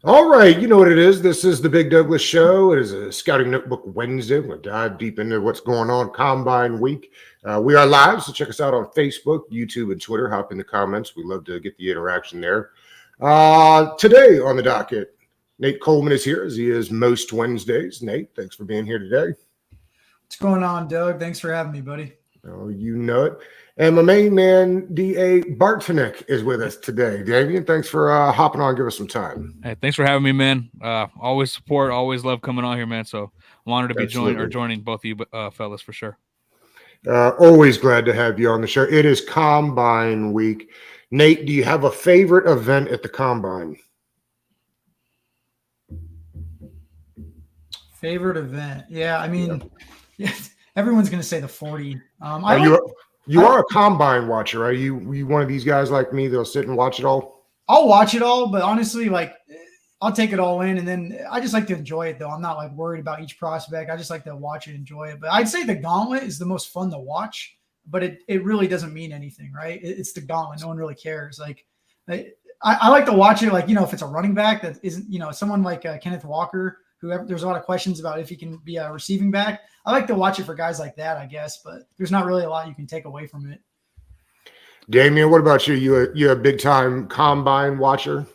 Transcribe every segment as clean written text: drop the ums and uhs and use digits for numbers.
All right, you know what it is. This is the Big Douglas Show. It is a Scouting Notebook Wednesday. We'll dive deep into what's going on Combine Week. We are live, so check us out on Facebook, YouTube, and Twitter. Hop in the comments. We love to get the interaction there. Today on the docket, Nate Coleman is here, as he is most Wednesdays. Nate, thanks for being here today. What's going on, Doug? Thanks for having me, buddy. Oh, you know it. And my main man, D.A. Bartonick, is with us today. Damian, thanks for hopping on. Give us some time. Hey, thanks for having me, man. Always support, always love coming on here, man. So I'm honored to be joining both of you fellas for sure. Always glad to have you on the show. It is Combine Week. Nate, do you have a favorite event at the Combine? Favorite event? Yeah, I mean, everyone's going to say the 40. You are a Combine watcher. Are you one of these guys like me that'll sit and watch it all? I'll watch it all, but honestly, I'll take it all in, and then I just like to enjoy it, though. I'm not worried about each prospect. I just like to watch it, enjoy it. But I'd say the Gauntlet is the most fun to watch, but it really doesn't mean anything, right? It's the Gauntlet. No one really cares. I like to watch it, if it's a running back that isn't, someone like Kenneth Walker, there's a lot of questions about if he can be a receiving back. I like to watch it for guys like that, I guess, but there's not really a lot you can take away from it. Damian, what about you? You a big time Combine watcher?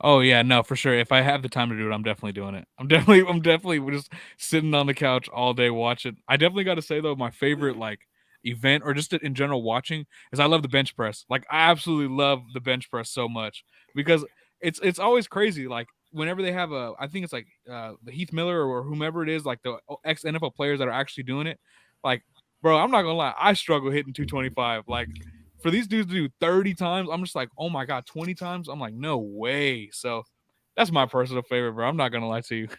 Oh yeah, no, for sure. If I have the time to do it, I'm definitely doing it. I'm definitely just sitting on the couch all day watching. I definitely got to say though, my favorite event or just in general watching is I love the bench press. I absolutely love the bench press so much because it's always crazy. Whenever they have I think it's the Heath Miller or whomever it is, the ex NFL players that are actually doing it. Bro, I'm not gonna lie, I struggle hitting 225. For these dudes to do 30 times, I'm just like, oh my god, 20 times. I'm like, no way. So that's my personal favorite, bro. I'm not gonna lie to you.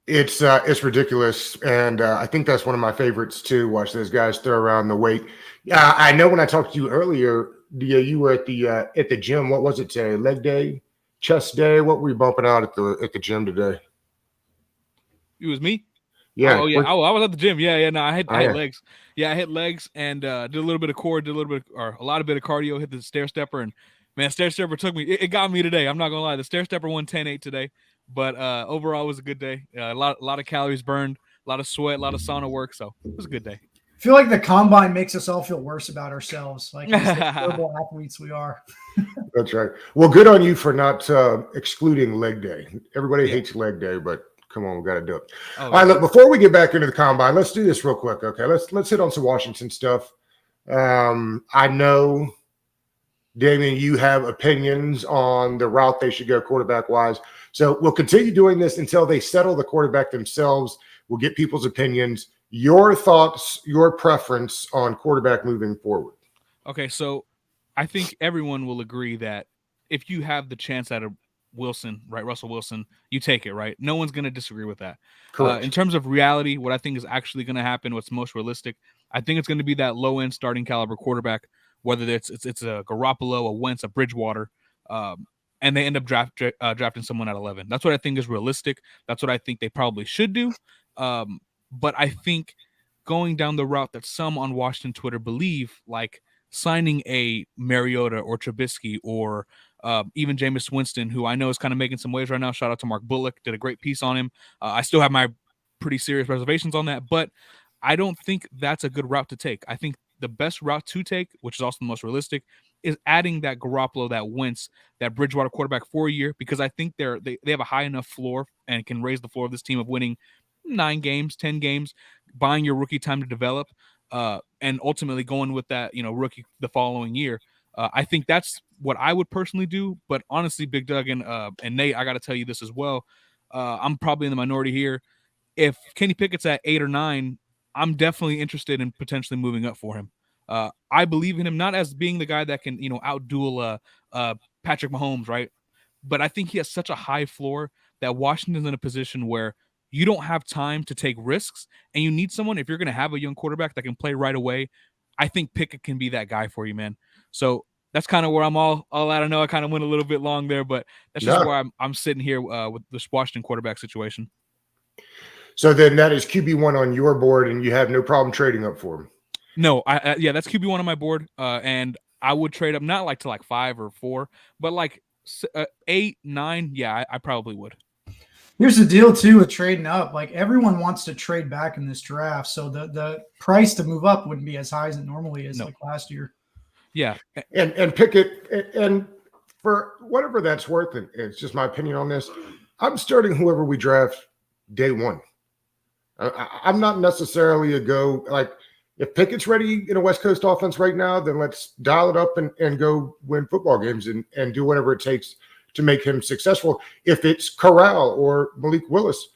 It's ridiculous, and I think that's one of my favorites too. Watch those guys throw around the weight. Yeah, I know. When I talked to you earlier, you were at the gym. What was it today? Leg day, chest day. What were you bumping out at the gym today? It was me. Yeah. Oh yeah. I was at the gym. Yeah. No, I hit legs. Yeah, I hit legs and did a little bit of core, a lot of cardio. Hit the stair stepper, and man, stair stepper took me. It got me today. I'm not gonna lie. The stair stepper won 10-8 today, but overall it was a good day. A lot of calories burned, a lot of sweat, a lot of sauna work. So it was a good day. I feel like the Combine makes us all feel worse about ourselves, like terrible athletes we are. That's right. Well, good on you for not excluding leg day. Everybody hates leg day, but come on, we got to do it. All right, look, before we get back into the Combine, let's do this real quick, okay? Let's hit on some Washington stuff. I know, Damian, you have opinions on the route they should go quarterback-wise. So we'll continue doing this until they settle the quarterback themselves. We'll get people's opinions, your thoughts, your preference on quarterback moving forward. Okay, so I think everyone will agree that if you have the chance at a Wilson, right? Russell Wilson, you take it, right? No one's going to disagree with that. Correct. In terms of reality, what I think is actually going to happen, what's most realistic, I think it's going to be that low-end starting caliber quarterback, whether it's a Garoppolo, a Wentz, a Bridgewater, and they end up drafting someone at 11. That's what I think is realistic. That's what I think they probably should do. But I think going down the route that some on Washington Twitter believe, like signing a Mariota or Trubisky or even Jameis Winston, who I know is kind of making some waves right now. Shout out to Mark Bullock, did a great piece on him. I still have my pretty serious reservations on that, but I don't think that's a good route to take. I think the best route to take, which is also the most realistic, is adding that Garoppolo, that Wentz, that Bridgewater quarterback for a year, because I think they have a high enough floor and can raise the floor of this team of winning 9 games, 10 games, buying your rookie time to develop, and ultimately going with that, rookie the following year. I think that's what I would personally do. But honestly, Big Doug and Nate, I got to tell you this as well. I'm probably in the minority here. If Kenny Pickett's at 8 or 9, I'm definitely interested in potentially moving up for him. I believe in him, not as being the guy that can, outduel Patrick Mahomes, right? But I think he has such a high floor that Washington's in a position where you don't have time to take risks, and you need someone, if you're going to have a young quarterback that can play right away, I think Pickett can be that guy for you, man. So that's kind of where I'm all at. I know I kind of went a little bit long there, but that's just where I'm sitting here with this Washington quarterback situation. So then that is QB1 on your board, and you have no problem trading up for him. No, that's QB1 on my board, and I would trade up not to 5 or 4, but 8, 9, yeah, I probably would. Here's the deal too with trading up. Like everyone wants to trade back in this draft, so the price to move up wouldn't be as high as it normally is, like last year. Yeah, and Pickett, and for whatever that's worth, and it's just my opinion on this. I'm starting whoever we draft day one. I'm not necessarily a go like if Pickett's ready in a West Coast offense right now, then let's dial it up and go win football games and do whatever it takes to make him successful. If it's Corral or Malik Willis,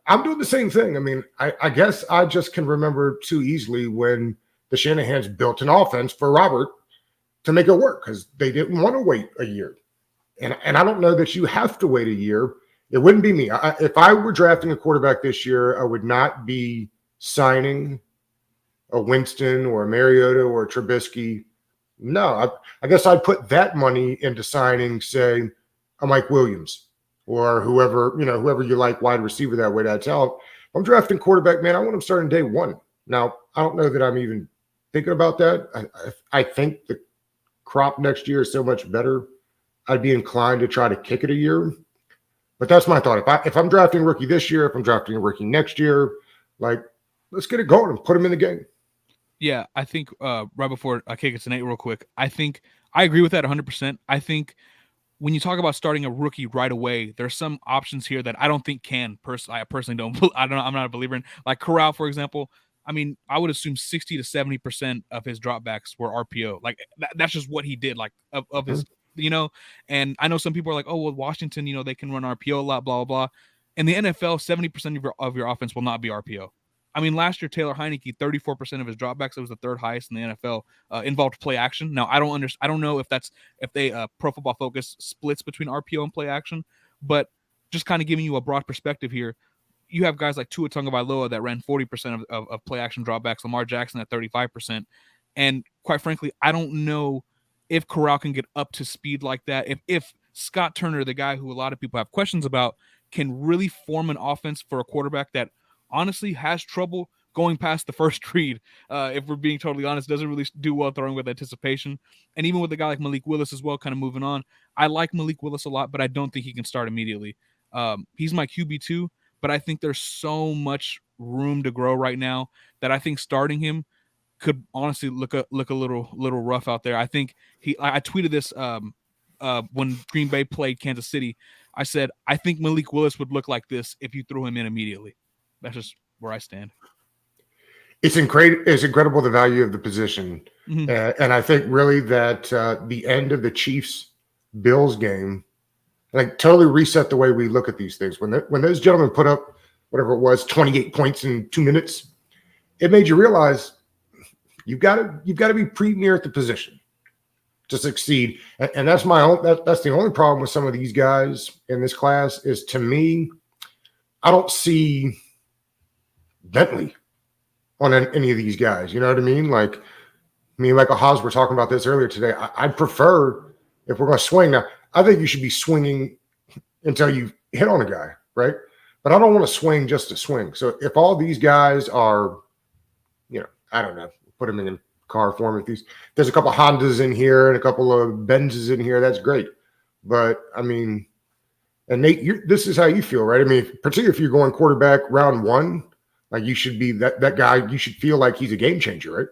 I'm doing the same thing. I mean, I guess I just can remember too easily when the Shanahans built an offense for Robert to make it work because they didn't want to wait a year. And I don't know that you have to wait a year. It wouldn't be me. If I were drafting a quarterback this year, I would not be signing a Winston or a Mariota or a Trubisky. No, I guess I'd put that money into signing, say, a Mike Williams or whoever you like wide receiver that way, that talent. If I'm drafting quarterback, man, I want him starting day one. Now, I don't know that I'm even thinking about that. I think the crop next year is so much better. I'd be inclined to try to kick it a year. But that's my thought. If I'm drafting a rookie this year, if I'm drafting a rookie next year, like, let's get it going and put him in the game. Yeah, I think right before I kick it to Nate real quick, I think I agree with that 100%. I think when you talk about starting a rookie right away, there's some options here that I don't think can. I personally don't. I'm not a believer in. Like Corral, for example. I mean, I would assume 60 to 70% of his dropbacks were RPO. Like that's just what he did. Like of his, And I know some people are like, oh, well, Washington, they can run RPO a lot, blah blah blah. In the NFL, 70% of your offense will not be RPO. I mean, last year, Taylor Heineke, 34% of his dropbacks, it was the third highest in the NFL, involved play action. Now, I don't know if they Pro Football Focus splits between RPO and play action, but just kind of giving you a broad perspective here, you have guys like Tua Tagovailoa that ran 40% of play action dropbacks, Lamar Jackson at 35%. And quite frankly, I don't know if Corral can get up to speed like that. If Scott Turner, the guy who a lot of people have questions about, can really form an offense for a quarterback that honestly has trouble going past the first read. If we're being totally honest, doesn't really do well throwing with anticipation. And even with a guy like Malik Willis as well, kind of moving on. I like Malik Willis a lot, but I don't think he can start immediately. He's my QB2, but I think there's so much room to grow right now that I think starting him could honestly look a little rough out there. I think I tweeted this when Green Bay played Kansas City. I said, I think Malik Willis would look like this if you threw him in immediately. That's just where I stand. It's incredible the value of the position. Mm-hmm. And I think really that the end of the Chiefs-Bills game like totally reset the way we look at these things. When those gentlemen put up whatever it was, 28 points in 2 minutes, it made you realize you've got to be premier at the position to succeed. And that's that's the only problem with some of these guys in this class is, to me, I don't see Bentley on any of these guys. You know what I mean? Like me and Michael Haas were talking about this earlier today. I'd prefer, if we're going to swing now, I think you should be swinging until you hit on a guy, right? But I don't want to swing just to swing. So if all these guys are, I don't know, put them in car form. If there's a couple of Hondas in here and a couple of Benzes in here, that's great. But I mean, and Nate, this is how you feel, right? I mean, particularly if you're going quarterback round one, like you should be that guy. You should feel like he's a game changer, right?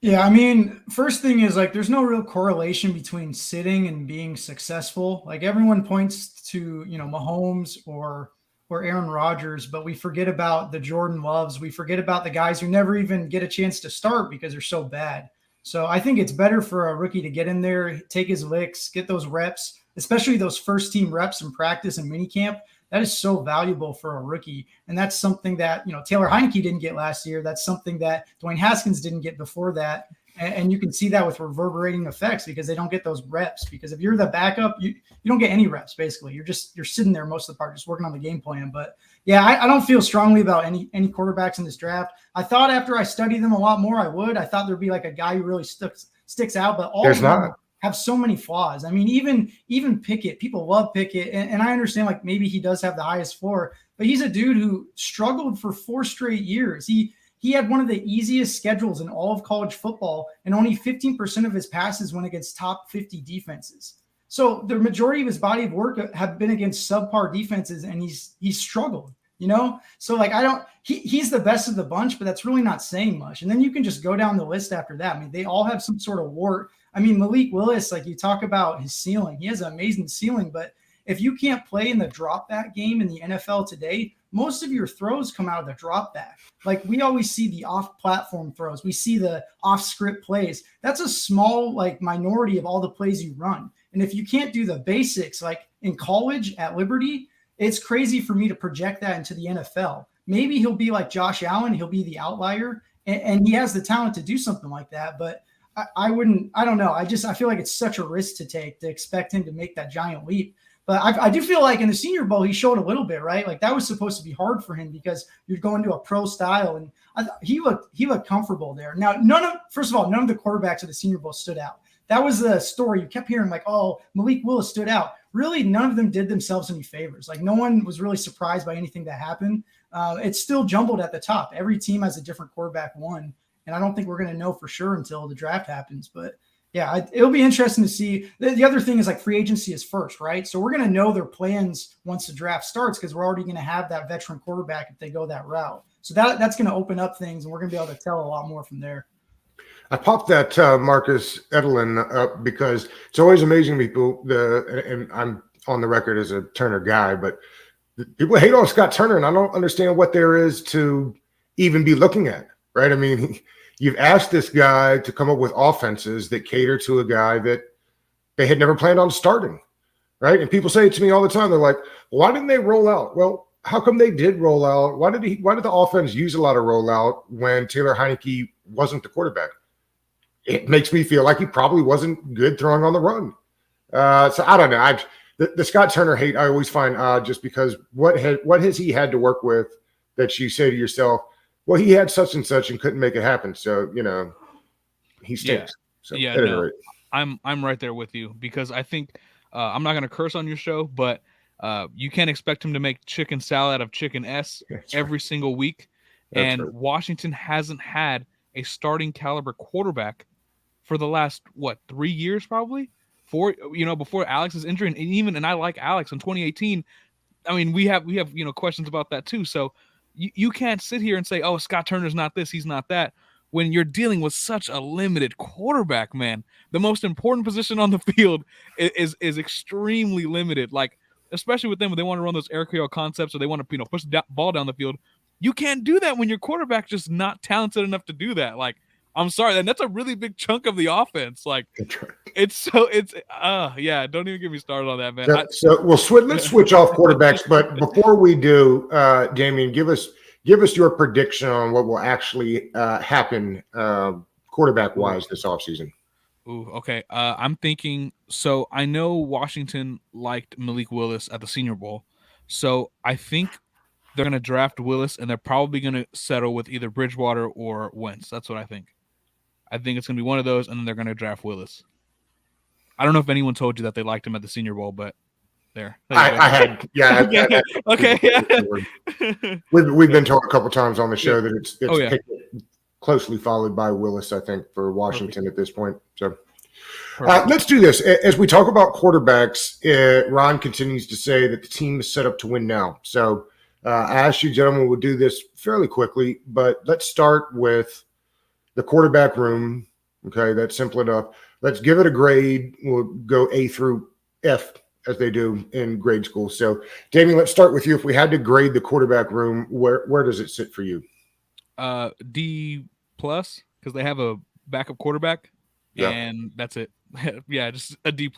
Yeah, I mean, first thing is like there's no real correlation between sitting and being successful. Like everyone points to, Mahomes or Aaron Rodgers, but we forget about the Jordan Loves. We forget about the guys who never even get a chance to start because they're so bad. So I think it's better for a rookie to get in there, take his licks, get those reps, especially those first team reps in practice and minicamp. That is so valuable for a rookie. And that's something that, Taylor Heineke didn't get last year. That's something that Dwayne Haskins didn't get before that. And you can see that with reverberating effects because they don't get those reps. Because if you're the backup, you don't get any reps, basically. You're sitting there most of the part, just working on the game plan. But yeah, I don't feel strongly about any quarterbacks in this draft. I thought after I studied them a lot more, I would. I thought there'd be like a guy who really sticks out, but all of them have so many flaws. I mean, even Pickett, people love Pickett, and I understand like maybe he does have the highest floor, but he's a dude who struggled for 4 straight years. He had one of the easiest schedules in all of college football, and only 15% of his passes went against top 50 defenses. So the majority of his body of work have been against subpar defenses, and he's struggled. So like he's the best of the bunch, but that's really not saying much. And then you can just go down the list after that. I mean, they all have some sort of wart. I mean, Malik Willis, like you talk about his ceiling, he has an amazing ceiling, but if you can't play in the drop back game in the NFL today, most of your throws come out of the drop back. Like we always see the off platform throws. We see the off script plays. That's a small like minority of all the plays you run. And if you can't do the basics, like in college at Liberty, it's crazy for me to project that into the NFL. Maybe he'll be like Josh Allen. He'll be the outlier, and he has the talent to do something like that. But I don't know. I feel like it's such a risk to take to expect him to make that giant leap. But I do feel like in the Senior Bowl, he showed a little bit, right? Like that was supposed to be hard for him because you're going to a pro style, and he looked comfortable there. Now, first of all, none of the quarterbacks at the Senior Bowl stood out. That was the story. You kept hearing like, oh, Malik Willis stood out. Really, none of them did themselves any favors. Like no one was really surprised by anything that happened. It's still jumbled at the top. Every team has a different quarterback one, and I don't think we're going to know for sure until the draft happens. But yeah, it'll be interesting to see. The other thing is like free agency is first, right? So we're going to know their plans once the draft starts because we're already going to have that veteran quarterback if they go that route. So that's going to open up things, and we're going to be able to tell a lot more from there. I popped that Marcus Edelin up because it's always amazing people. And I'm on the record as a Turner guy, but people hate on Scott Turner, and I don't understand what there is to even be looking at. Right? I mean, you've asked this guy to come up with offenses that cater to a guy that they had never planned on starting. Right? And people say it to me all the time. They're like, "Why didn't they roll out?" Well, how come they did roll out? Why did the offense use a lot of rollout when Taylor Heineke wasn't the quarterback? It makes me feel like he probably wasn't good throwing on the run. So I don't know. The Scott Turner hate I always find odd just because what has he had to work with that you say to yourself, well, he had such and such and couldn't make it happen. So, he stinks. Yeah. So, no, I'm right there with you because I think I'm not going to curse on your show, but you can't expect him to make chicken salad out of chicken S every single week. And right. Washington hasn't had a starting caliber quarterback for the last 3 years, probably 4, before Alex's injury. And I like Alex in 2018. I mean, we have questions about that too. So you can't sit here and say, oh, Scott Turner's not this, he's not that, when you're dealing with such a limited quarterback, man. The most important position on the field is extremely limited. Like, especially with them, when they want to run those air Creole concepts or they want to, push the ball down the field. You can't do that when your quarterback's just not talented enough to do that. Like, I'm sorry, and that's a really big chunk of the offense. Like, don't even get me started on that, man. Let's switch off quarterbacks. But before we do, Damien, give us your prediction on what will actually happen quarterback wise this offseason. Ooh, okay. I'm thinking. So I know Washington liked Malik Willis at the Senior Bowl, so I think they're going to draft Willis, and they're probably going to settle with either Bridgewater or Wentz. That's what I think. I think it's going to be one of those, and then they're going to draft Willis. I don't know if anyone told you that they liked him at the Senior Bowl, but there. I had, yeah. Okay. We've been told a couple times on the show that it's closely followed by Willis, I think, for Washington at this point. So let's do this. As we talk about quarterbacks, Ron continues to say that the team is set up to win now. So I asked you, gentlemen, we'll do this fairly quickly, but let's start with the quarterback room. Okay, that's simple enough. Let's give it a grade. We'll go A through F as they do in grade school. So, Damien, let's start with you. If we had to grade the quarterback room, where does it sit for you? D+, because they have a backup quarterback, and that's it. Yeah, just a D+.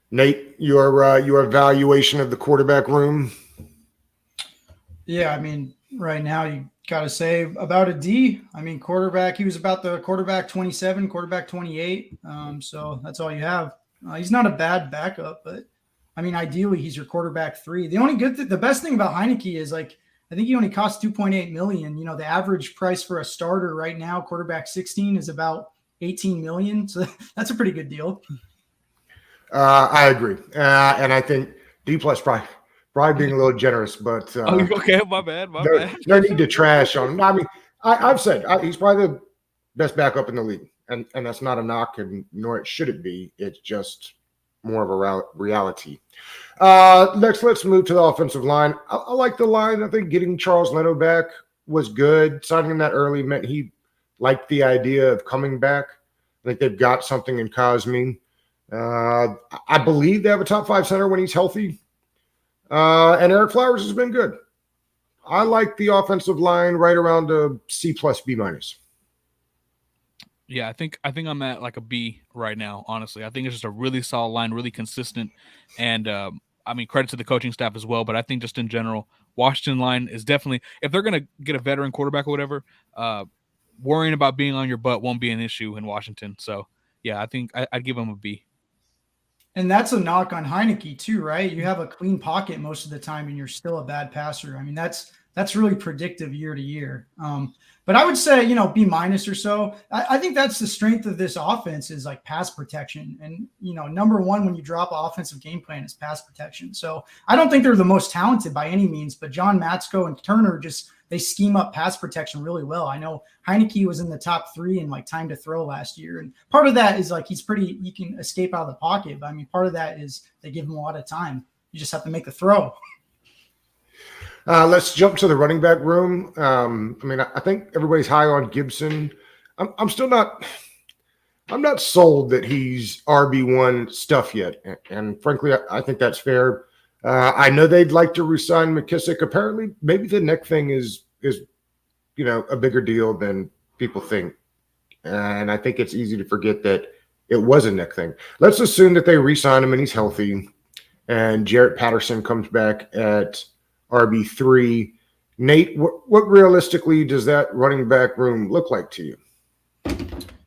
Nate, your evaluation of the quarterback room? Yeah, I mean, right now you got to say about a D. I mean, quarterback, he was about the quarterback 27, quarterback 28. So that's all you have. He's not a bad backup, but I mean, ideally he's your quarterback 3. The only the best thing about Heineke is like, I think he only costs $2.8 million. The average price for a starter right now, quarterback 16, is about $18 million. So that's a pretty good deal. I agree. And I think D+ probably being a little generous, but okay, my bad. No need to trash on him. I mean, I've said he's probably the best backup in the league. and that's not a knock, and nor it should it be. It's just more of a reality. Next, let's move to the offensive line. I like the line. I think getting Charles Leno back was good. Signing him that early meant he liked the idea of coming back. I think they've got something in Cosme. I believe they have a top 5 center when he's healthy. And Eric Flowers has been good. I like the offensive line right around a C plus B minus. Yeah, I think I'm at like a B right now. Honestly, I think it's just a really solid line, really consistent, and I mean credit to the coaching staff as well. But I think just in general, Washington line is definitely, if they're gonna get a veteran quarterback or whatever, worrying about being on your butt won't be an issue in Washington. So yeah, I think I'd give them a B. And that's a knock on Heineke too, right? You have a clean pocket most of the time, and you're still a bad passer. I mean, that's really predictive year to year. But I would say, B minus or so. I think that's the strength of this offense is like pass protection. And, number one, when you drop an offensive game plan is pass protection. So I don't think they're the most talented by any means, but John Matsko and Turner they scheme up pass protection really well. I know Heineke was in the top 3 in like time to throw last year. And part of that is like, he can escape out of the pocket. But I mean, part of that is they give him a lot of time. You just have to make the throw. Let's jump to the running back room. I think everybody's high on Gibson. I'm not sold that he's RB1 stuff yet. And frankly, I think that's fair. I know they'd like to resign McKissick. Apparently, maybe the neck thing is a bigger deal than people think. And I think it's easy to forget that it was a neck thing. Let's assume that they re-sign him and he's healthy, and Jarrett Patterson comes back at RB3. Nate, what realistically does that running back room look like to you?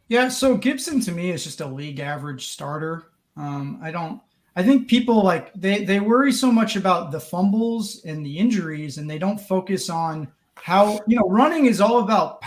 Yeah, so Gibson to me is just a league average starter. I think people like they worry so much about the fumbles and the injuries, and they don't focus on how, running is all about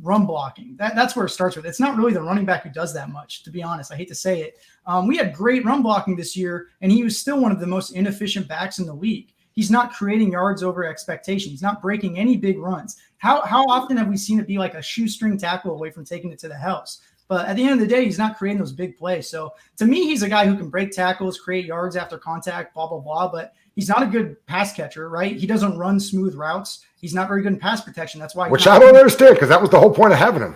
run blocking. That's where it starts with. It's not really the running back who does that much, to be honest. I hate to say it. We had great run blocking this year, and he was still one of the most inefficient backs in the league. He's not creating yards over expectation. He's not breaking any big runs. How often have we seen it be like a shoestring tackle away from taking it to the house? But at the end of the day, he's not creating those big plays. So to me, he's a guy who can break tackles, create yards after contact, blah, blah, blah. But he's not a good pass catcher, right? He doesn't run smooth routes. He's not very good in pass protection. That's why. Which I don't understand, because that was the whole point of having him.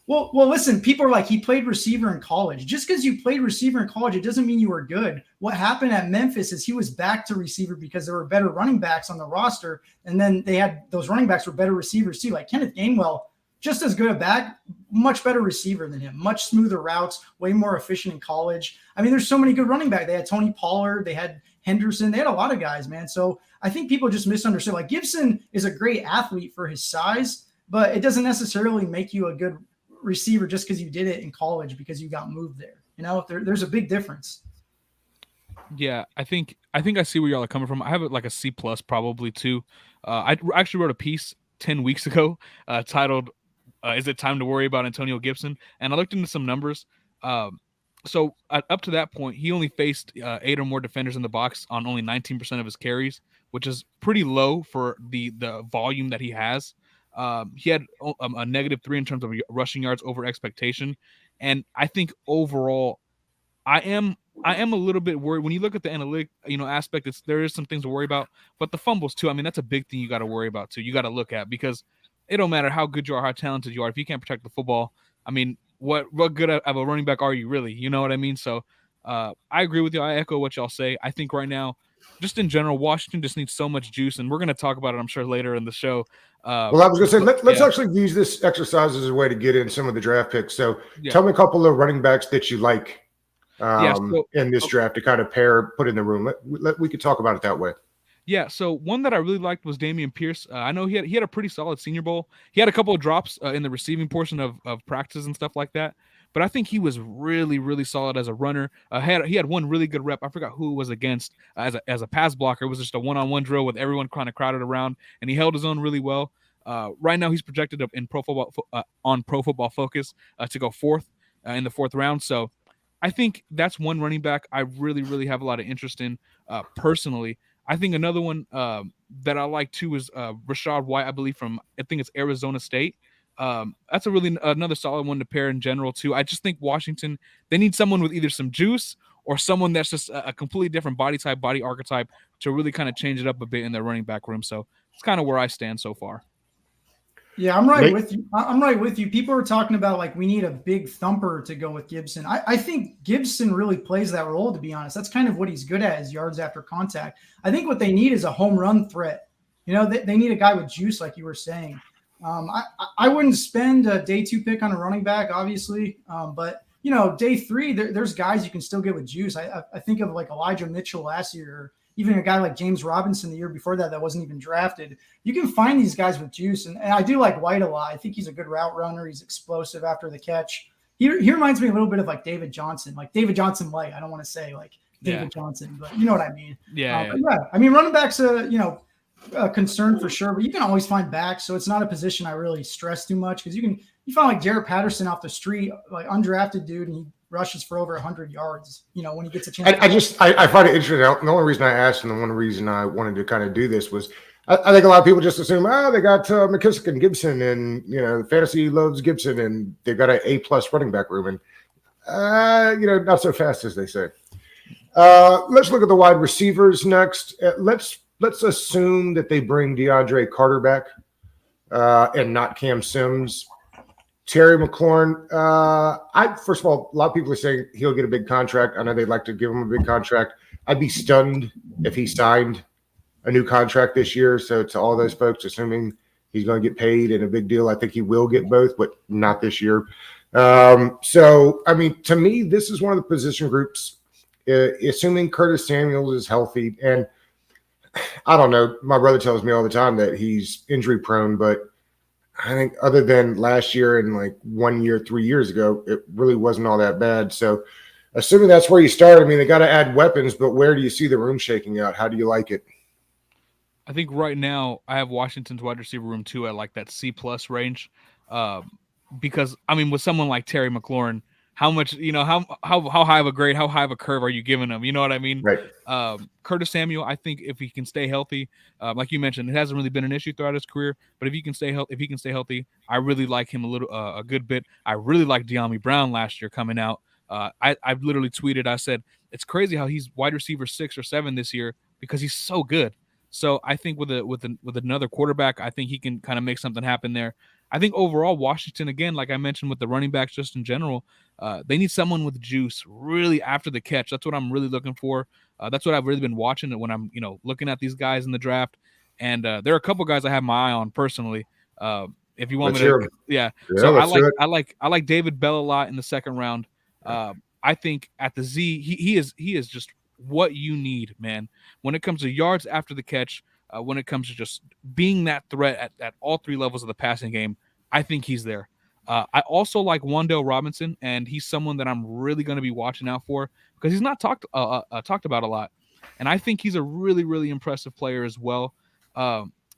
Well, listen, people are like, he played receiver in college. Just because you played receiver in college, it doesn't mean you were good. What happened at Memphis is he was back to receiver because there were better running backs on the roster. And then they had those running backs were better receivers too. Like Kenneth Gainwell, just as good a back, much better receiver than him, much smoother routes, way more efficient in college. I mean, there's so many good running backs. They had Tony Pollard, they had Henderson, they had a lot of guys, man. So I think people just misunderstood. Like Gibson is a great athlete for his size, but it doesn't necessarily make you a good receiver just because you did it in college because you got moved there. There's a big difference. Yeah, I think I see where y'all are coming from. I have it like a C plus probably too. I actually wrote a piece 10 weeks ago titled "Is it time to worry about Antonio Gibson?" And I looked into some numbers. So up to that point, he only faced 8 or more defenders in the box on only 19% of his carries, which is pretty low for the volume that he has. He had a -3 in terms of rushing yards over expectation. And I think overall, I am a little bit worried when you look at the analytic, aspect. There is some things to worry about, but the fumbles too. I mean, that's a big thing you got to worry about too. You got to look at, because it don't matter how good you are, how talented you are. If you can't protect the football, I mean, what good of a running back are you really? You know what I mean? So I agree with you. I echo what y'all say. I think right now, just in general, Washington just needs so much juice, and we're going to talk about it, I'm sure, later in the show. Well, I was going to say, let's actually use this exercise as a way to get in some of the draft picks. So tell me a couple of running backs that you like in this draft to kind of put in the room. We could talk about it that way. Yeah, so one that I really liked was Dameon Pierce. I know he had a pretty solid Senior Bowl. He had a couple of drops in the receiving portion of practice and stuff like that, but I think he was really, really solid as a runner. He had one really good rep. I forgot who it was against as a pass blocker. It was just a one-on-one drill with everyone kind of crowded around, and he held his own really well. Right now, he's projected in Pro Football Focus to go 4th in the 4th round. So I think that's one running back I really, really have a lot of interest in personally. I think another one that I like too is Rachaad White, I believe I think it's Arizona State. That's a really another solid one to pair in general too. I just think Washington, they need someone with either some juice or someone that's just a completely different body type, body archetype to really kind of change it up a bit in their running back room. So it's kind of where I stand so far. Yeah, I'm right with you. I'm right with you. People are talking about like we need a big thumper to go with Gibson. I think Gibson really plays that role, to be honest. That's kind of what he's good at, is yards after contact. I think what they need is a home run threat. You know, they need a guy with juice, like you were saying. I wouldn't spend a day 2 pick on a running back, obviously. But, you know, day 3, there's guys you can still get with juice. I think of like Elijah Mitchell last year, or even a guy like James Robinson the year before that wasn't even drafted. You can find these guys with juice. And I do like White a lot. I think he's a good route runner. He's explosive after the catch. He reminds me a little bit of like David Johnson light. I don't want to say like David Johnson, but you know what I mean? Yeah. I mean, running back's a concern for sure, but you can always find backs. So it's not a position I really stress too much, because you find like Jared Patterson off the street, like undrafted dude, and he rushes for over 100 yards, you know, when he gets a chance. I find it interesting. The only reason I asked, and the one reason I wanted to kind of do this was I think a lot of people just assume, they got McKissick and Gibson, and, you know, fantasy loves Gibson, and they've got an A+ running back room, and, you know, not so fast as they say. Let's look at the wide receivers next. Let's assume that they bring DeAndre Carter back and not Cam Sims. Terry McLaurin, first of all, a lot of people are saying he'll get a big contract. I know they'd like to give him a big contract. I'd be stunned if he signed a new contract this year. So to all those folks, assuming he's going to get paid and a big deal, I think he will get both, but not this year. So, I mean, to me, this is one of the position groups, assuming Curtis Samuels is healthy. And I don't know, my brother tells me all the time that he's injury prone, but I think other than last year and like 1 year, 3 years ago, it really wasn't all that bad. So assuming that's where you start, I mean, they got to add weapons, but where do you see the room shaking out? How do you like it? I think right now I have Washington's wide receiver room too at like that C+ range. Because I mean, with someone like Terry McLaurin, how much, you know, how high of a grade, how high of a curve are you giving him? You know what I mean? Right. Curtis Samuel, I think if he can stay healthy, like you mentioned, it hasn't really been an issue throughout his career, but if he can stay healthy, I really like him a good bit. I really like De'Ami Brown last year coming out. I've literally tweeted, I said, it's crazy how he's wide receiver 6 or 7 this year because he's so good. So I think with another quarterback, I think he can kind of make something happen there. I think overall, Washington, again, like I mentioned with the running backs just in general, they need someone with juice really after the catch. That's what I'm really looking for. That's what I've really been watching when I'm, looking at these guys in the draft. And there are a couple guys I have my eye on personally. If you want me to, yeah. So I like David Bell a lot in the second round. I think at the Z, he is just what you need, man. When it comes to yards after the catch, when it comes to just being that threat at all 3 levels of the passing game, I think he's there. I also like Wan'Dale Robinson, and he's someone that I'm really going to be watching out for because he's not talked about a lot. And I think he's a really, really impressive player as well.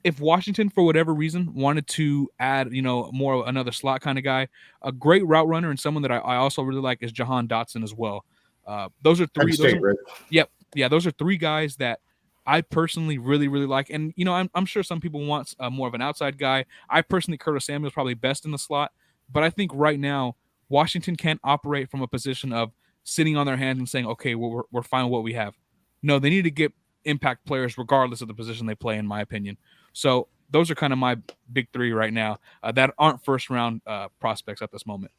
If Washington, for whatever reason, wanted to add, more another slot kind of guy, a great route runner and someone that I also really like is Jahan Dotson as well. Those are 3. Yep. Yeah, those are 3 guys that I personally really, really like. And, I'm sure some people want more of an outside guy. I personally, Curtis Samuel is probably best in the slot. But I think right now, Washington can't operate from a position of sitting on their hands and saying, okay, well, we're fine with what we have. No, they need to get impact players regardless of the position they play, in my opinion. So those are kind of my big 3 right now that aren't first-round prospects at this moment.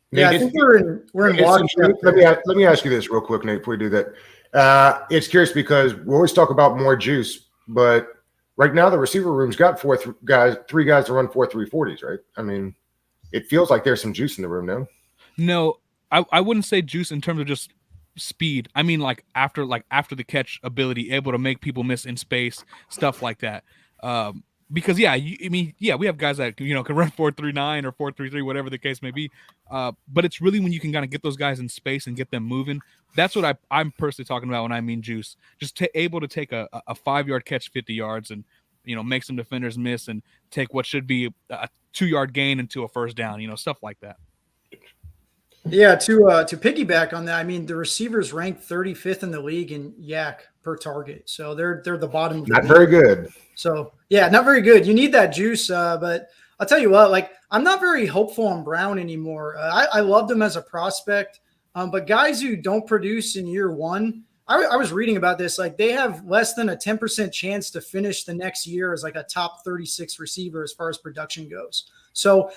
Yeah, I think we're in Washington. Let me ask you this real quick, Nate, before we do that. It's curious because we always talk about more juice, but right now the receiver room's got 3 guys to run 4.3 40s, right? I mean, it feels like there's some juice in the room, no? No, I wouldn't say juice in terms of just speed. I mean, like after the catch ability, able to make people miss in space, stuff like that. Because we have guys that can run 4.39 or 4.33, whatever the case may be. But it's really when you can kind of get those guys in space and get them moving. That's what I'm personally talking about when I mean juice. Just able to take a 5-yard catch 50 yards and make some defenders miss and take what should be a 2-yard gain into a first down. Stuff like that. Yeah, to piggyback on that, I mean the receivers ranked 35th in the league in yak per target, so they're the bottom. Not very good. So yeah, not very good. You need that juice, but I'll tell you what, like I'm not very hopeful on Brown anymore. I loved him as a prospect, but guys who don't produce in year one, I was reading about this. Like they have less than a 10% chance to finish the next year as like a top 36 receiver as far as production goes. So,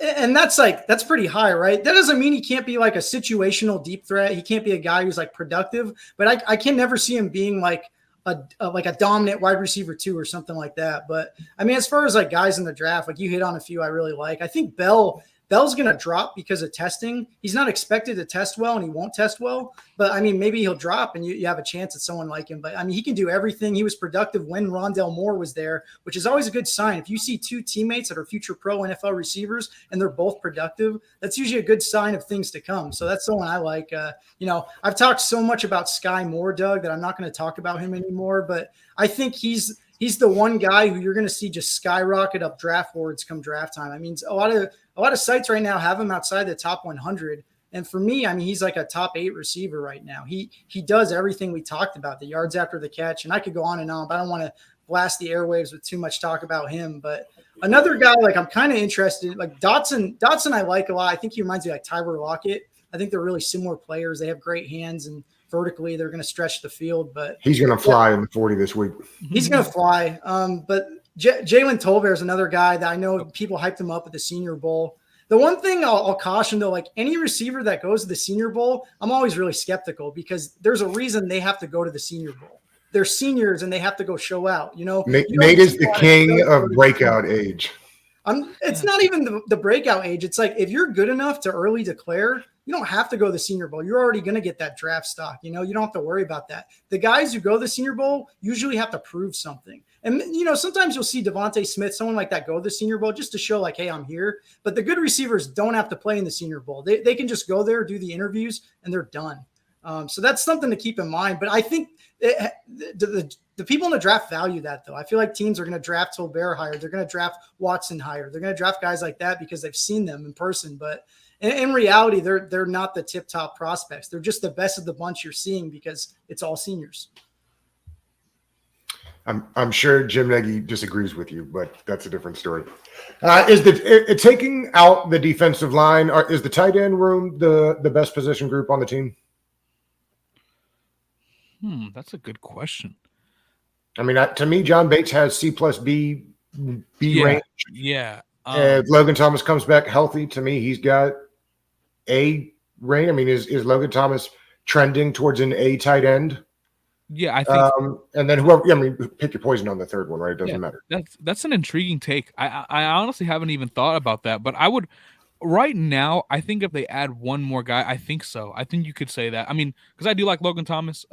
and that's pretty high, right? That doesn't mean he can't be like a situational deep threat. He can't be a guy who's like productive, but I can never see him being like a dominant wide receiver 2 or something like that. But I mean, as far as like guys in the draft, like you hit on a few I really like. I think Bell's going to drop because of testing. He's not expected to test well and he won't test well, but I mean, maybe he'll drop and you have a chance at someone like him. But I mean, he can do everything. He was productive when Rondale Moore was there, which is always a good sign. If you see 2 teammates that are future pro NFL receivers and they're both productive, that's usually a good sign of things to come. So that's someone I like. I've talked so much about Sky Moore, Doug, that I'm not going to talk about him anymore, but I think he's the one guy who you're going to see just skyrocket up draft boards come draft time. I mean, a lot of sites right now have him outside the top 100. And for me, I mean, he's like a top 8 receiver right now. He does everything we talked about, the yards after the catch. And I could go on and on, but I don't want to blast the airwaves with too much talk about him. But another guy, like I'm kind of interested, like Dotson I like a lot. I think he reminds me like Tyler Lockett. I think they're really similar players. They have great hands and vertically they're going to stretch the field, but he's going to fly in the 40 this week. He's going to fly. But Jalen Tolbert is another guy that I know people hyped him up at the Senior Bowl. The one thing I'll caution though, like any receiver that goes to the Senior Bowl, I'm always really skeptical because there's a reason they have to go to the Senior Bowl. They're seniors and they have to go show out. Nate is the king of breakout age. It's not even the breakout age. It's like if you're good enough to early declare, you don't have to go to the Senior Bowl. You're already going to get that draft stock. You don't have to worry about that. The guys who go to the Senior Bowl usually have to prove something. And, sometimes you'll see Devontae Smith, someone like that, go to the Senior Bowl just to show like, hey, I'm here. But the good receivers don't have to play in the Senior Bowl. They can just go there, do the interviews, and they're done. So that's something to keep in mind. But I think the people in the draft value that, though. I feel like teams are going to draft Tolbert higher. They're going to draft Watson higher. They're going to draft guys like that because they've seen them in person. But in reality, they're not the tip-top prospects. They're just the best of the bunch you're seeing because it's all seniors. I'm sure Jim Nagy disagrees with you, but that's a different story. Is taking out the defensive line, is the tight end room the best position group on the team? That's a good question. I mean, to me, John Bates has C+B range. Yeah. If Logan Thomas comes back healthy, to me, he's got A range. I mean, is Logan Thomas trending towards an A tight end? Yeah, I think. And then whoever, pick your poison on the third one, right? It doesn't matter. That's an intriguing take. I honestly haven't even thought about that, but I would. Right now, I think if they add one more guy, I think so. I think you could say that. I mean, because I do like Logan Thomas,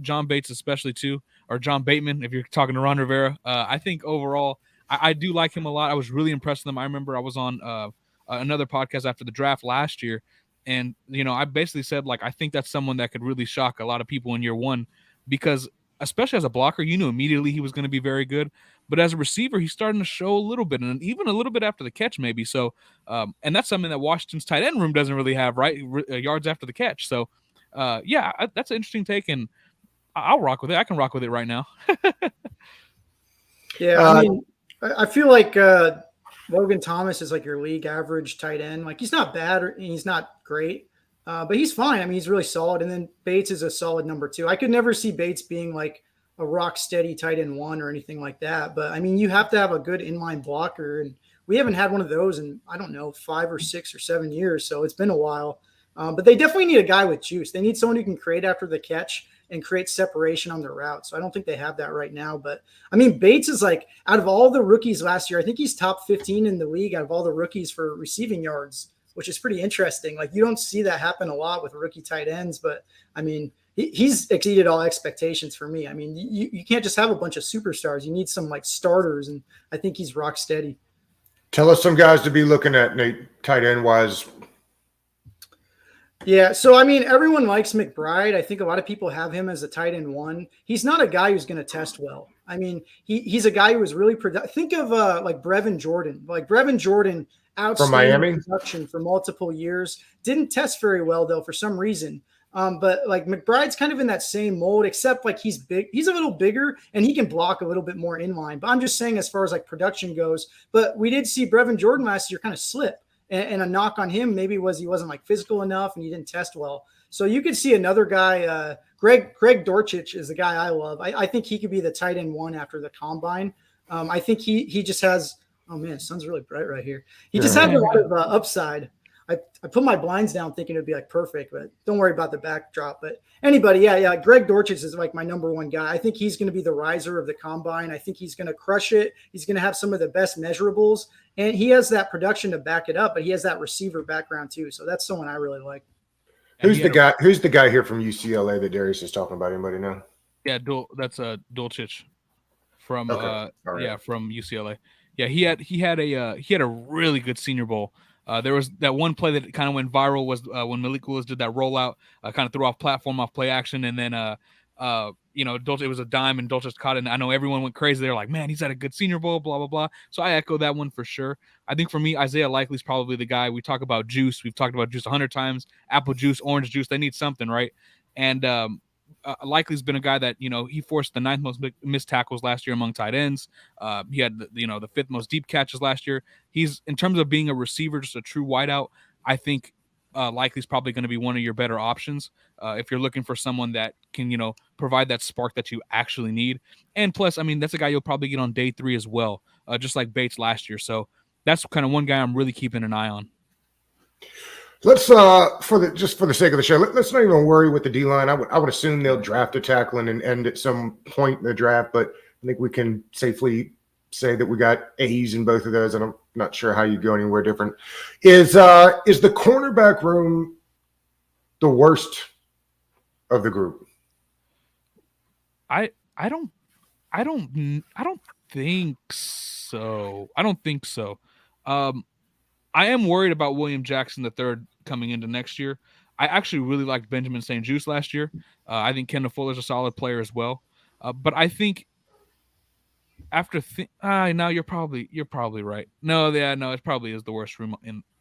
John Bates especially too, or John Bateman if you're talking to Ron Rivera. I think overall, I do like him a lot. I was really impressed with him. I remember I was on another podcast after the draft last year, and I basically said like I think that's someone that could really shock a lot of people in year one because especially as a blocker, you knew immediately he was going to be very good. But as a receiver, he's starting to show a little bit, and even a little bit after the catch, maybe. So, and that's something that Washington's tight end room doesn't really have, right? Yards after the catch. So, that's an interesting take, and I'll rock with it. I can rock with it right now. Yeah, I mean, I feel like Logan Thomas is like your league average tight end. Like he's not bad, or he's not great, but he's fine. I mean, he's really solid. And then Bates is a solid number 2. I could never see Bates being like a rock steady tight end 1 or anything like that. But I mean, you have to have a good inline blocker. And we haven't had one of those in, I don't know, 5 or 6 or 7 years. So it's been a while, but they definitely need a guy with juice. They need someone who can create after the catch and create separation on their route. So I don't think they have that right now, but I mean, Bates is like out of all the rookies last year, I think he's top 15 in the league out of all the rookies for receiving yards, which is pretty interesting. Like you don't see that happen a lot with rookie tight ends, but I mean, he's exceeded all expectations for me. I mean, you can't just have a bunch of superstars. You need some like starters, and I think he's rock steady. Tell us some guys to be looking at, Nate, tight end wise. Yeah, so I mean, everyone likes McBride. I think a lot of people have him as a tight end 1. He's not a guy who's going to test well. I mean, he's a guy who was really productive. Think of like Brevin Jordan. Like Brevin Jordan, outstanding from Miami production for multiple years. Didn't test very well though for some reason. But like McBride's kind of in that same mold, except like he's big. He's a little bigger and he can block a little bit more in line. But I'm just saying as far as like production goes. But we did see Brevin Jordan last year kind of slip. And a knock on him maybe was he wasn't like physical enough and he didn't test well. So you could see another guy, Greg Dortchich is the guy I love. I think he could be the tight end 1 after the combine. I think he just has, oh man, the sun's really bright right here. He just has a lot of upside. I put my blinds down thinking it'd be like perfect, but don't worry about the backdrop. But anybody, yeah. Greg Dortchich is like my number 1 guy. I think he's going to be the riser of the combine. I think he's going to crush it. He's going to have some of the best measurables, and he has that production to back it up. But he has that receiver background too, so that's someone I really like. Who's the guy? Who's the guy here from UCLA that Darius is talking about? Anybody know? Yeah, that's Dulcich from right. from UCLA. Yeah, he had a really good Senior Bowl. There was that one play that kind of went viral was when Malik Willis did that rollout, kind of threw off platform, off play action, and then Dulcich, it was a dime and Dulcich caught it. And I know everyone went crazy. They're like, man, he's had a good Senior Bowl, blah blah blah. So I echo that one for sure. I think for me, Isaiah Likely's probably the guy. We talk about juice. We've talked about juice 100 times. Apple juice, orange juice. They need something, right? And Likely's been a guy that he forced the 9th most missed tackles last year among tight ends. He had the 5th most deep catches last year. He's, in terms of being a receiver, just a true wideout. I think Likely's probably going to be one of your better options if you're looking for someone that can provide that spark that you actually need. And plus, I mean, that's a guy you'll probably get on day 3 as well, just like Bates last year. So that's kind of one guy I'm really keeping an eye on. Let's for the sake of the show, let's not even worry with the D-line. I would assume they'll draft a tackle and end at some point in the draft, but I think we can safely say that we got A's in both of those, and I'm not sure how you go anywhere different. Is the cornerback room the worst of the group? I don't think so. I don't think so. I am worried about William Jackson III coming into next year. I actually really liked Benjamin St-Juste last year. I think Kendall Fuller's a solid player as well. But I think after now you're probably right. No, it probably is the worst room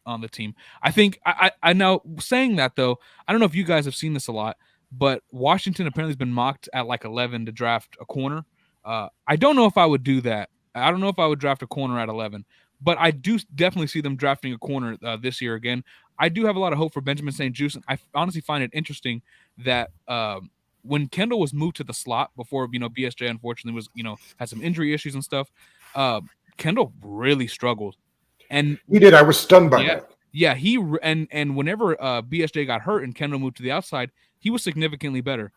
on the team. I think I now saying that though, I don't know if you guys have seen this a lot, but Washington apparently has been mocked at like 11 to draft a corner. I don't know if I would do that. I don't know if I would draft a corner at 11. But I do definitely see them drafting a corner this year again. I do have a lot of hope for Benjamin St-Juste. And I honestly find it interesting that when Kendall was moved to the slot before, BSJ unfortunately was, had some injury issues and stuff, Kendall really struggled. And he did. I was stunned by that. Yeah, and whenever BSJ got hurt and Kendall moved to the outside, he was significantly better.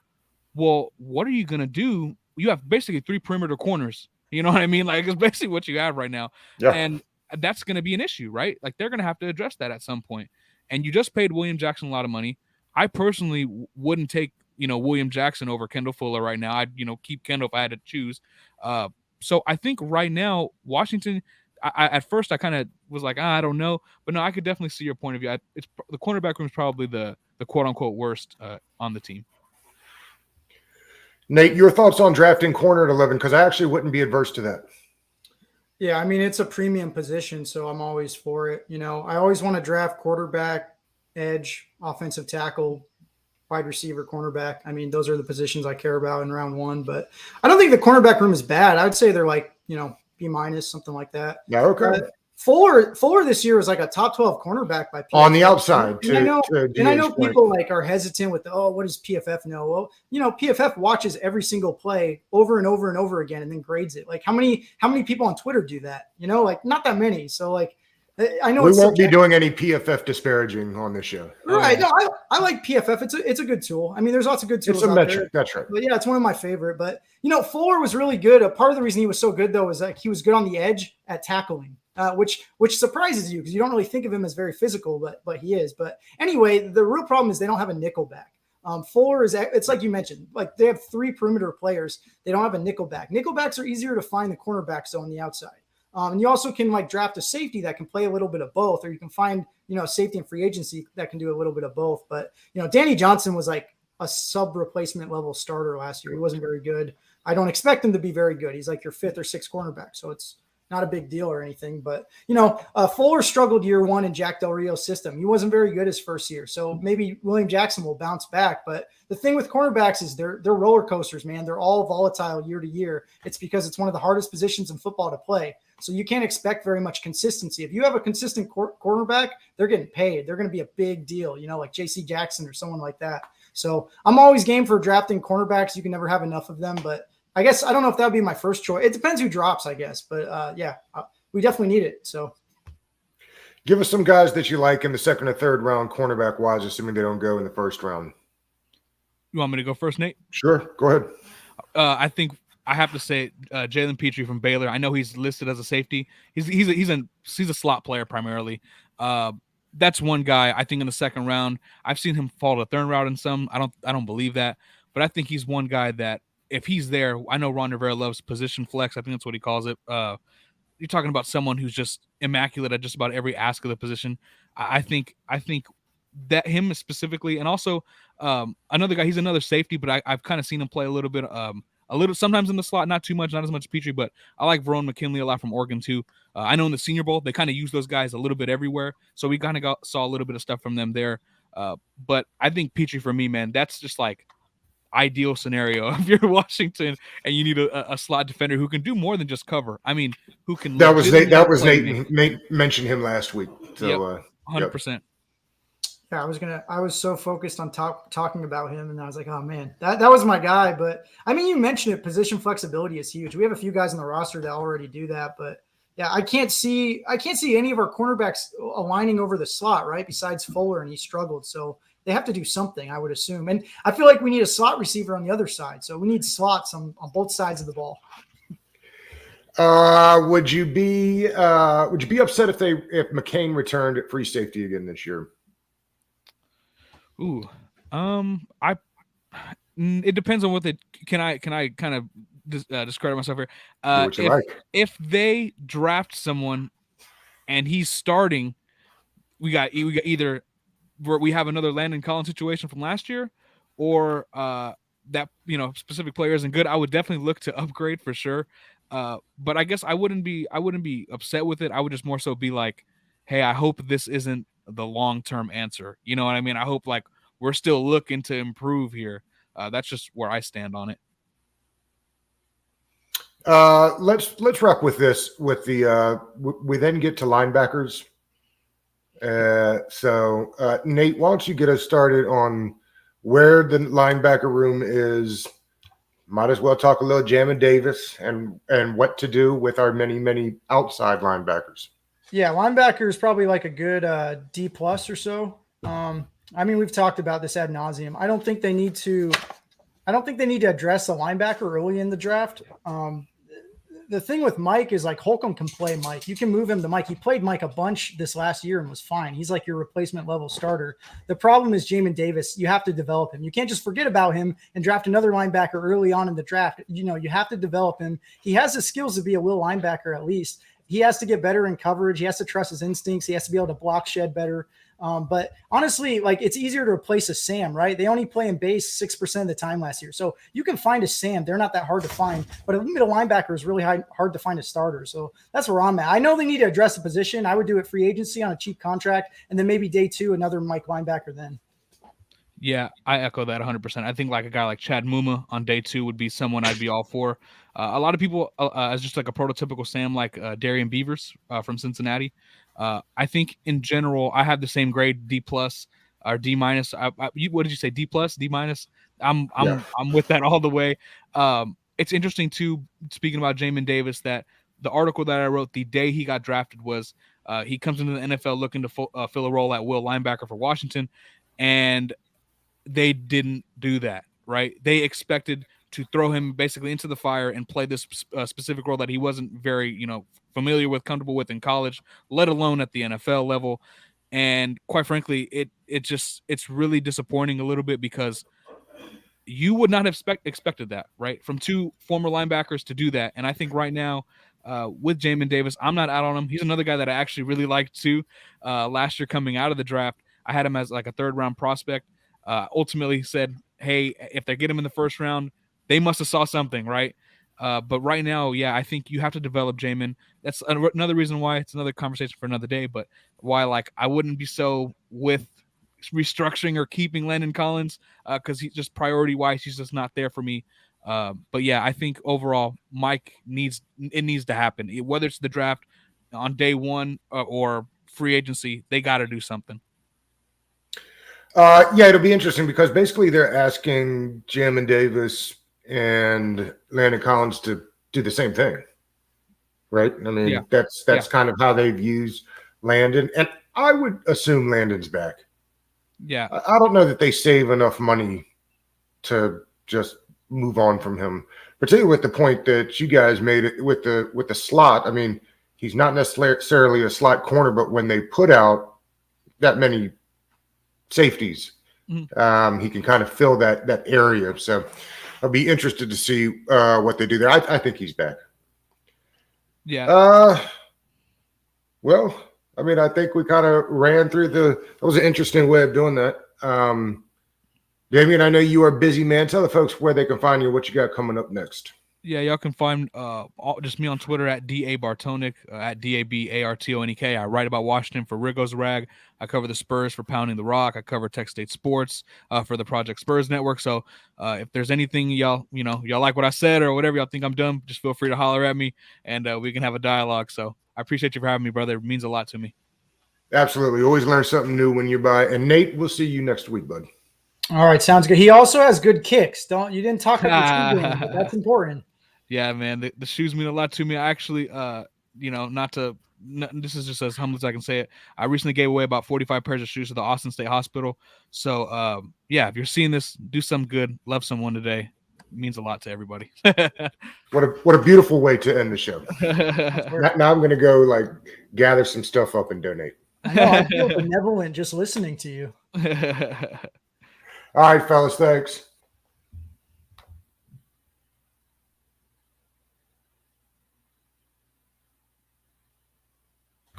Well, what are you going to do? You have basically 3 perimeter corners. You know what I mean? Like, it's basically what you have right now. Yeah. And that's going to be an issue, right? Like, they're going to have to address that at some point. And you just paid William Jackson a lot of money. I personally wouldn't take, William Jackson over Kendall Fuller right now. I'd, keep Kendall if I had to choose. So I think right now, Washington, at first I kind of was like, I don't know. But no, I could definitely see your point of view. It's the cornerback room is probably the quote unquote worst on the team. Nate, your thoughts on drafting corner at 11? Because I actually wouldn't be adverse to that. Yeah, I mean, it's a premium position, so I'm always for it. I always want to draft quarterback, edge, offensive tackle, wide receiver, cornerback. I mean, those are the positions I care about in round 1. But I don't think the cornerback room is bad. I would say they're like, B-, something like that. Yeah, okay. Fuller this year was like a top 12 cornerback by PFF. On the outside. And I know people like are hesitant with what does PFF know? Well, PFF watches every single play over and over and over again and then grades it. Like how many people on Twitter do that? Like not that many. So like I know we won't be doing any PFF disparaging on this show. Right. No, I like PFF. It's a good tool. I mean, there's lots of good tools. It's a metric. That's right. But yeah, it's one of my favorite. But Fuller was really good. A part of the reason he was so good though is that he was good on the edge at tackling. Which surprises you because you don't really think of him as very physical, but he is. But anyway, the real problem is they don't have a nickel back. Fuller it's like you mentioned, like they have 3 perimeter players. They don't have a nickel back. Nickel backs are easier to find the cornerbacks on the outside. And you also can like draft a safety that can play a little bit of both, or you can find, safety and free agency that can do a little bit of both. But, Danny Johnson was like a sub replacement level starter last year. He wasn't very good. I don't expect him to be very good. He's like your 5th or 6th cornerback. So it's not a big deal or anything. But, Fuller struggled year one in Jack Del Rio's system. He wasn't very good his first year. So maybe William Jackson will bounce back. But the thing with cornerbacks is they're roller coasters, man. They're all volatile year to year. It's because it's one of the hardest positions in football to play. So you can't expect very much consistency. If you have a consistent cornerback, they're getting paid. They're going to be a big deal, like J.C. Jackson or someone like that. So I'm always game for drafting cornerbacks. You can never have enough of them. But I guess I don't know if that would be my first choice. It depends who drops, I guess. But, we definitely need it. So give us some guys that you like in the second or third round, cornerback-wise, assuming they don't go in the first round. You want me to go first, Nate? Sure. Go ahead. I think I have to say Jalen Petrie from Baylor. I know he's listed as a safety. He's a slot player primarily. That's one guy I think in the second round. I've seen him fall to third round in some. I don't believe that, but I think he's one guy that if he's there, I know Ron Rivera loves position flex. I think that's what he calls it. You're talking about someone who's just immaculate at just about every ask of the position. I think that him specifically, and also another guy. He's another safety, but I've kind of seen him play a little bit. A little sometimes in the slot, not too much, not as much as Petrie, but I like Verone McKinley a lot from Oregon too. I know in the Senior Bowl they kind of use those guys a little bit everywhere, so we kind of saw a little bit of stuff from them there. But I think Petrie for me, man, that's just like ideal scenario if you're Washington and you need a slot defender who can do more than just cover. I mean, who can? That was Nate. Nate mentioned him last week. So 100%. Yeah, I was so focused on talking about him, and I was like, oh man, that was my guy. But I mean, you mentioned it, position flexibility is huge. We have a few guys on the roster that already do that, but yeah, I can't see any of our cornerbacks aligning over the slot, right? Besides Fuller, and he struggled. So they have to do something, I would assume. And I feel like we need a slot receiver on the other side. So we need slots on both sides of the ball. Would you be upset if McCain returned at free safety again this year? Ooh, it depends on what they can I kind of discredit myself here. If they draft someone and he's starting, we got either we have another Landon Collins situation from last year, or that specific player isn't good. I would definitely look to upgrade for sure. But I guess I wouldn't be upset with it. I would just more so be like, hey, I hope this isn't the long-term answer. You know what I mean? I hope like we're still looking to improve here. That's just where I stand on it. Let's wrap with this. With the we then get to linebackers. So Nate, why don't you get us started on where the linebacker room is? Might as well talk a little Jamin Davis and what to do with our many outside linebackers. Yeah, linebacker is probably like a good D+ or so. I mean, we've talked about this ad nauseum. I don't think they need to address the linebacker early in the draft. The thing with Mike is like Holcomb can play Mike. You can move him to Mike. He played Mike a bunch this last year and was fine. He's like your replacement level starter. The problem is Jamin Davis. You have to develop him. You can't just forget about him and draft another linebacker early on in the draft. You have to develop him. He has the skills to be a will linebacker at least. He has to get better in coverage. He has to trust his instincts. He has to be able to block shed better. But honestly, like it's easier to replace a Sam, right? They only play in base 6% of the time last year. So you can find a Sam. They're not that hard to find, but a middle linebacker is really hard to find a starter. So that's where I'm at. I know they need to address the position. I would do it free agency on a cheap contract, and then maybe day 2, another Mike linebacker then. Yeah, I echo that 100%. I think like a guy like Chad Muma on day 2 would be someone I'd be all for. A lot of people as just like a prototypical Sam, like Darian Beavers from Cincinnati. I think in general, I have the same grade, D+ or D-. What did you say? D+, D-? I'm with that all the way. It's interesting too, speaking about Jamin Davis, that the article that I wrote the day he got drafted was he comes into the NFL looking to fill a role at will linebacker for Washington, and they didn't do that, right? They expected to throw him basically into the fire and play this specific role that he wasn't very, familiar with, comfortable with in college, let alone at the NFL level. And quite frankly, it's really disappointing a little bit because you would not have expected that, right? From 2 former linebackers to do that. And I think right now with Jamin Davis, I'm not out on him. He's another guy that I actually really liked too. Last year coming out of the draft, I had him as like a 3rd round prospect. Ultimately said, hey, if they get him in the 1st round, they must have saw something, right? But right now, yeah, I think you have to develop Jamin. That's another reason why it's another conversation for another day. But why, like, I wouldn't be so with restructuring or keeping Landon Collins because he's just priority wise, he's just not there for me. But yeah, I think overall, Mike needs to happen. Whether it's the draft on day one or free agency, they got to do something. Yeah, it'll be interesting because basically they're asking Jamin Davis and Landon Collins to do the same thing, right? I mean, that's kind of how they've used Landon, and I would assume Landon's back. Yeah, I don't know that they save enough money to just move on from him, particularly with the point that you guys made it with the slot. I mean, he's not necessarily a slot corner, but when they put out that many safeties, he can kind of fill that area. So I'll be interested to see what they do there. I think he's back. Yeah. Well, I mean, I think we kind of ran through that was an interesting way of doing that. Damian, I know you are a busy man. Tell the folks where they can find you, what you got coming up next. Yeah, y'all can find just me on Twitter at DA Bartonik, at DABARTONEK. I write about Washington for Rigo's Rag. I cover the Spurs for Pounding the Rock. I cover Tech State Sports for the Project Spurs Network. So if there's anything y'all like what I said or whatever y'all think I'm dumb, just feel free to holler at me and we can have a dialogue. So I appreciate you for having me, brother. It means a lot to me. Absolutely. Always learn something new when you're by. And Nate, we'll see you next week, bud. All right, sounds good. He also has good kicks. You didn't talk about the game, but that's important. Yeah, man, the shoes mean a lot to me. I actually, this is just as humble as I can say it. I recently gave away about 45 pairs of shoes to the Austin State Hospital. So, yeah, if you're seeing this, do something good. Love someone today. It means a lot to everybody. What a beautiful way to end the show. Now I'm going to go gather some stuff up and donate. I know, I feel benevolent just listening to you. All right, fellas, thanks.